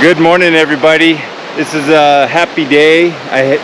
Good morning, everybody. This is a happy day.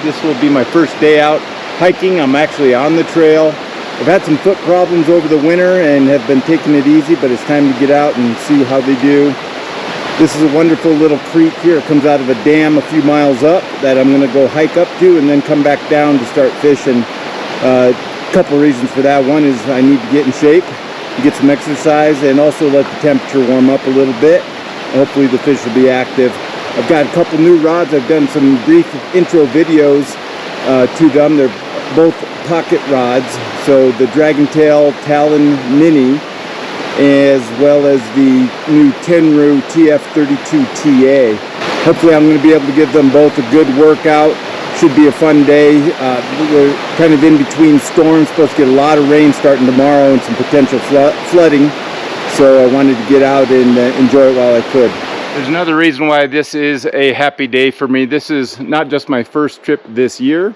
This will be my first day out hiking. I'm actually on the trail. I've had some foot problems over the winter and have been taking it easy, but it's time to get out and see how they do. This is a wonderful little creek here. It comes out of a dam a few miles up that I'm going to go hike up to and then come back down to start fishing. A couple reasons for that. One is I need to get in shape, get some exercise, and also let the temperature warm up a little bit. Hopefully the fish will be active. I've got a couple new rods. I've done some brief intro videos to them. They're both pocket rods. So the Dragontail Talon Mini, as well as the new Tenryu TF32TA. Hopefully I'm going to be able to give them both a good workout. Should be a fun day. We're kind of in between storms. Supposed to get a lot of rain starting tomorrow and some potential flooding. So I wanted to get out and enjoy it while I could. There's another reason why this is a happy day for me. This is not just my first trip this year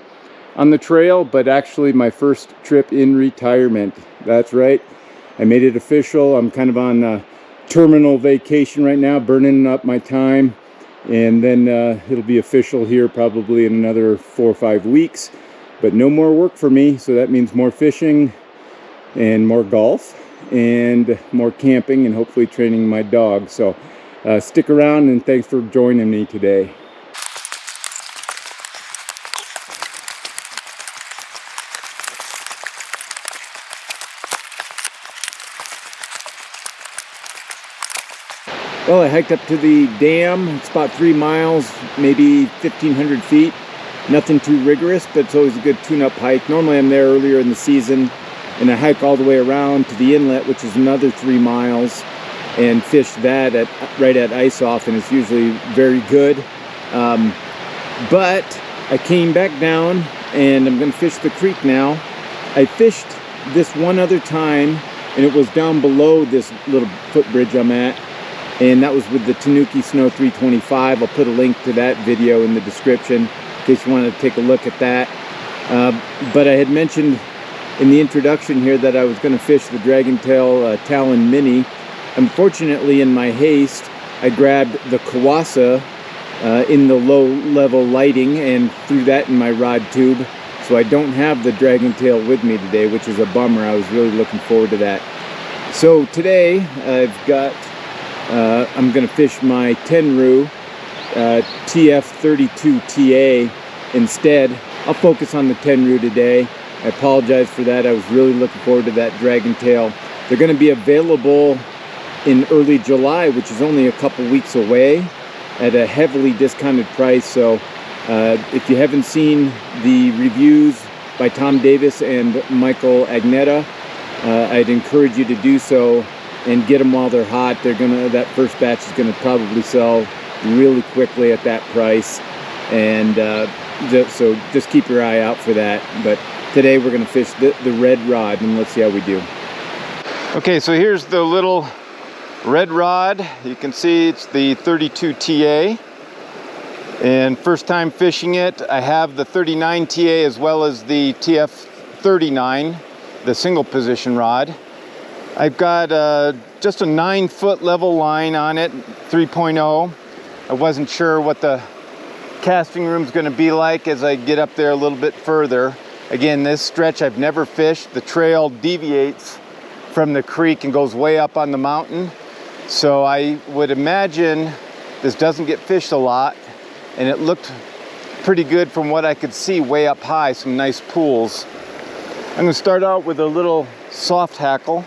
on the trail, but actually my first trip in retirement. That's right. I made it official. I'm kind of on a terminal vacation right now, burning up my time. And then it'll be official here probably in another 4 or 5 weeks. But no more work for me. So that means more fishing and more golf and more camping and hopefully training my dog. So stick around and thanks for joining me today. Well, I hiked up to the dam. It's about 3 miles, maybe 1,500 feet. Nothing too rigorous, but it's always a good tune-up hike. Normally I'm there earlier in the season, and I hike all the way around to the inlet, which is another 3 miles, and fish that right at ice off, and it's usually very good. But I came back down, and I'm going to fish the creek now. I fished this one other time, and it was down below this little footbridge I'm at, and that was with the Tanuki Snow 325. I'll put a link to that video in the description in case you want to take a look at that. But I had mentioned in the introduction here that I was going to fish the Dragontail Talon Mini. Unfortunately, in my haste, I grabbed the Kawasa in the low level lighting and threw that in my rod tube. So I don't have the Dragontail with me today, which is a bummer. I was really looking forward to that. So today I've got I'm going to fish my Tenryu TF32TA instead. I'll focus on the Tenryu today. I apologize for that. I was really looking forward to that Dragontail. They're going to be available in early July, which is only a couple weeks away, at a heavily discounted price. So if you haven't seen the reviews by Tom Davis and Michael Agnetta, I'd encourage you to do so and get them while they're hot. That first batch is gonna probably sell really quickly at that price, and so just keep your eye out for that. But today we're gonna fish the red rod, and let's see how we do. Okay, so here's the little red rod. You can see it's the 32TA, and first time fishing it. I have the 39TA as well as the TF39, the single position rod. I've got just a 9-foot level line on it, 3.0. I wasn't sure what the casting room's going to be like as I get up there a little bit further. Again, this stretch I've never fished. The trail deviates from the creek and goes way up on the mountain. So I would imagine this doesn't get fished a lot, and it looked pretty good from what I could see way up high, some nice pools. I'm going to start out with a little soft hackle.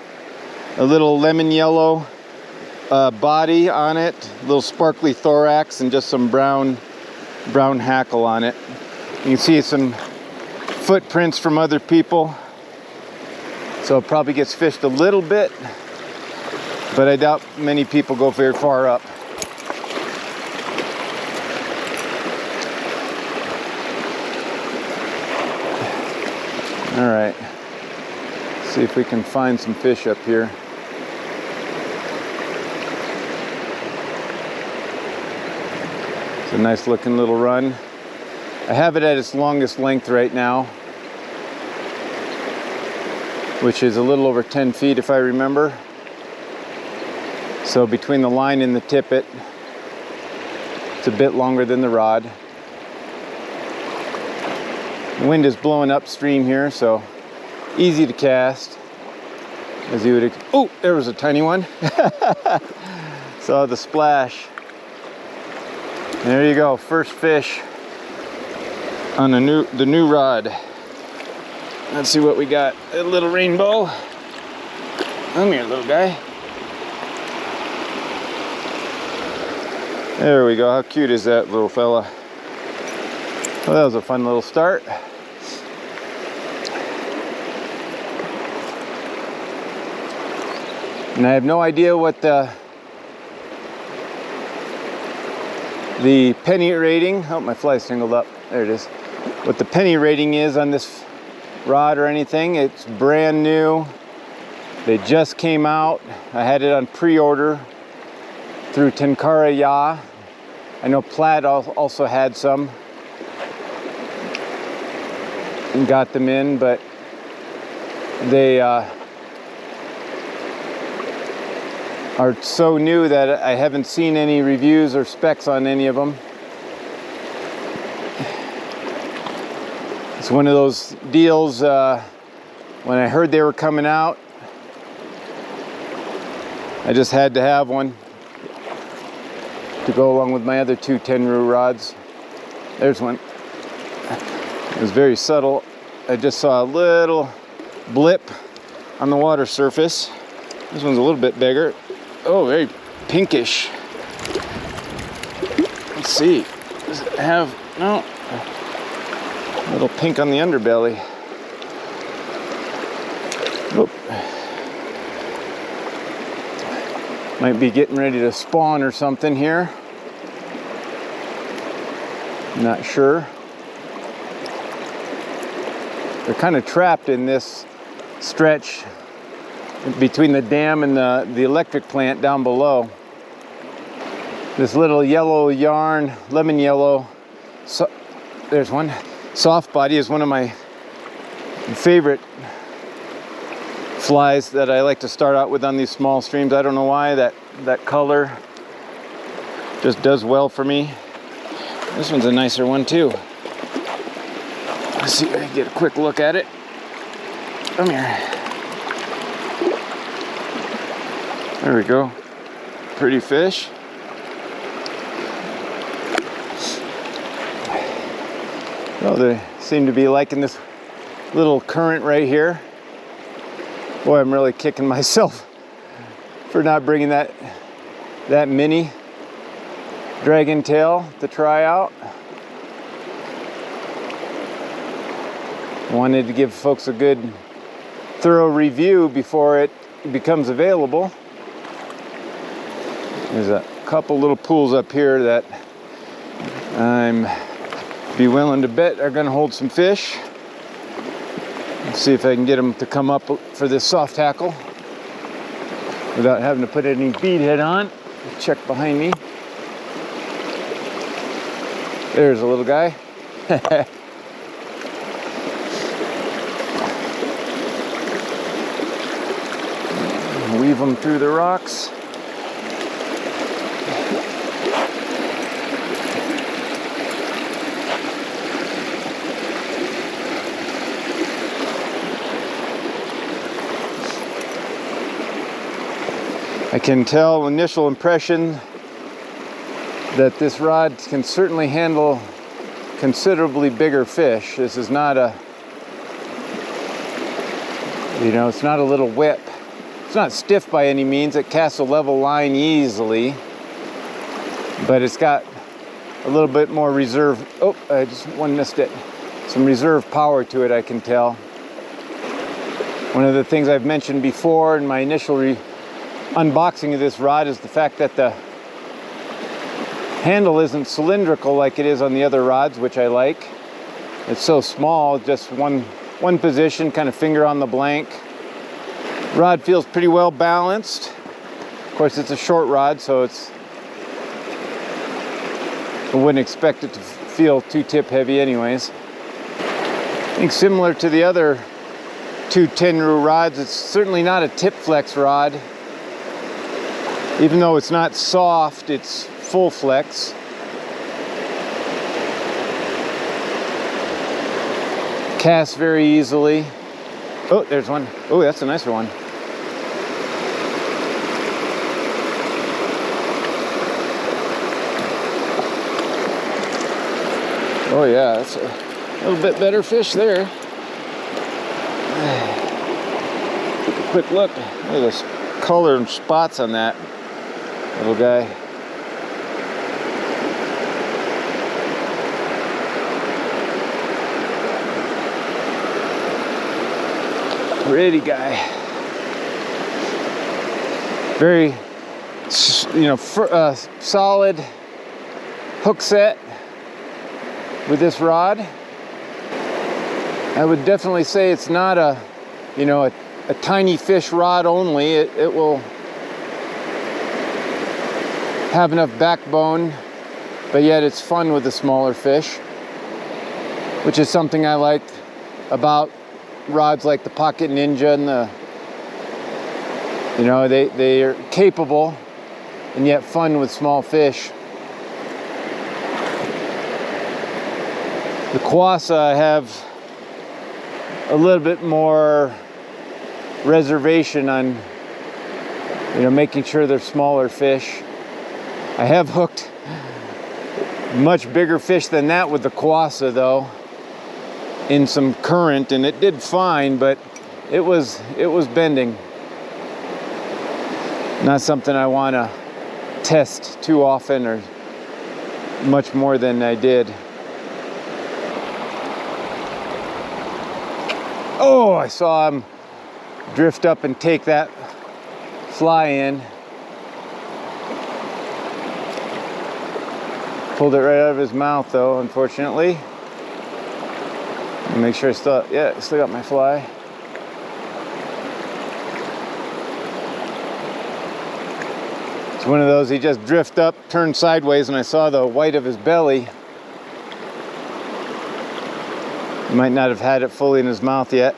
A little lemon yellow body on it, a little sparkly thorax, and just some brown hackle on it. You can see some footprints from other people, so it probably gets fished a little bit, but I doubt many people go very far up. All right, let's see if we can find some fish up here. It's a nice looking little run. I have it at its longest length right now, which is a little over 10 feet if I remember. So between the line and the tippet, It's a bit longer than the rod. The wind is blowing upstream here, so easy to cast. As you would, oh, there was a tiny one. Saw the splash. There you go, first fish on the new rod. Let's see what we got. A little rainbow. Come here, little guy. There we go. How cute is that little fella? Well, that was a fun little start. And I have no idea what the penny rating, oh, my fly's tangled up, there it is, what the penny rating is on this rod or anything. It's brand new. They just came out. I had it on pre-order through Tenkara. I know Plaid also had some and got them in, but they are so new that I haven't seen any reviews or specs on any of them. It's one of those deals, when I heard they were coming out, I just had to have one to go along with my other two Tenryu rods. There's one. It was very subtle. I just saw a little blip on the water surface. This one's a little bit bigger. Oh, very pinkish. Let's see. Does it have, no, a little pink on the underbelly. Oop. Might be getting ready to spawn or something here. Not sure. They're kind of trapped in this stretch between the dam and the electric plant down below. This little yellow yarn, lemon yellow, so, there's one. Soft body is one of my favorite flies that I like to start out with on these small streams. I don't know why, that color just does well for me. This one's a nicer one too. Let's see if I can get a quick look at it. Come here. There we go. Pretty fish. Well, they seem to be liking this little current right here. Boy, I'm really kicking myself for not bringing that mini Dragontail to try out. Wanted to give folks a good thorough review before it becomes available. There's a couple little pools up here that I'm be willing to bet are going to hold some fish. Let's see if I can get them to come up for this soft tackle without having to put any bead head on. Check behind me. There's a little guy. Weave them through the rocks. I can tell initial impression that this rod can certainly handle considerably bigger fish. This is not a, it's not a little whip. It's not stiff by any means. It casts a level line easily, but it's got a little bit more reserve. Oh, I just missed it. Some reserve power to it, I can tell. One of the things I've mentioned before in my initial unboxing of this rod is the fact that the handle isn't cylindrical like it is on the other rods, which I like. It's so small, just one position, kind of finger on the blank. Rod feels pretty well balanced. Of course, it's a short rod, so I wouldn't expect it to feel too tip heavy anyways. I think similar to the other two Tenryu rods, it's certainly not a tip flex rod. Even though it's not soft, it's full flex. Cast very easily. Oh, there's one. Oh, that's a nicer one. Oh yeah, that's a little bit better fish there. Take a quick look. Look at this color and spots on that little guy. Pretty guy. Very, solid hook set with this rod. I would definitely say it's not a tiny fish rod only. It will have enough backbone, but yet it's fun with the smaller fish, which is something I like about rods like the Pocket Ninja and they are capable and yet fun with small fish. The Kwasa have a little bit more reservation on making sure they're smaller fish. I have hooked much bigger fish than that with the Kwasa though, in some current, and it did fine, but it was bending. Not something I want to test too often or much more than I did. Oh, I saw him drift up and take that fly in. Pulled it right out of his mouth though, unfortunately. Make sure I still got my fly. It's one of those, he just drifted up, turned sideways, and I saw the white of his belly. He might not have had it fully in his mouth yet.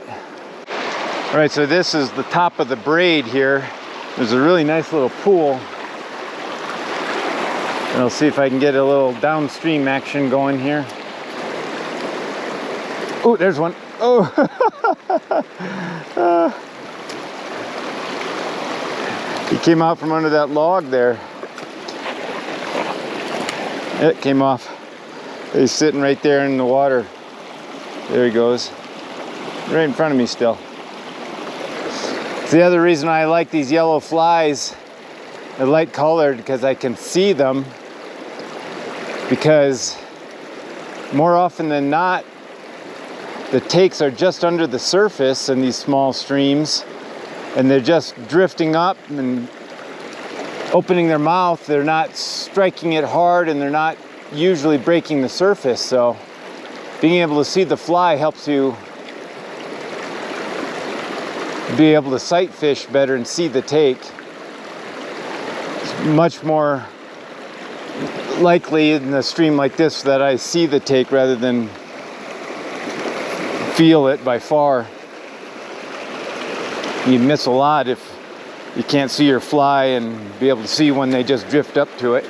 All right, so this is the top of the braid here. There's a really nice little pool. And I'll see if I can get a little downstream action going here. Oh, there's one. Oh. He came out from under that log there. It came off. He's sitting right there in the water. There he goes. Right in front of me still. It's the other reason I like these yellow flies. They're light colored because I can see them. Because more often than not, the takes are just under the surface in these small streams, and they're just drifting up and opening their mouth. They're not striking it hard, and they're not usually breaking the surface. So being able to see the fly helps you be able to sight fish better and see the take. It's much more likely in a stream like this that I see the take rather than feel it by far. You miss a lot if you can't see your fly and be able to see when they just drift up to it.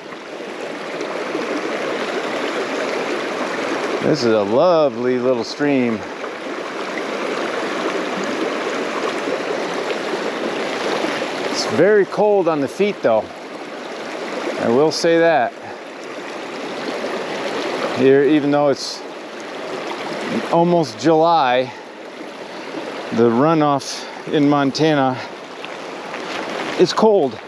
This is a lovely little stream. It's very cold on the feet though. I will say that. Here, even though it's almost July, the runoff in Montana is cold.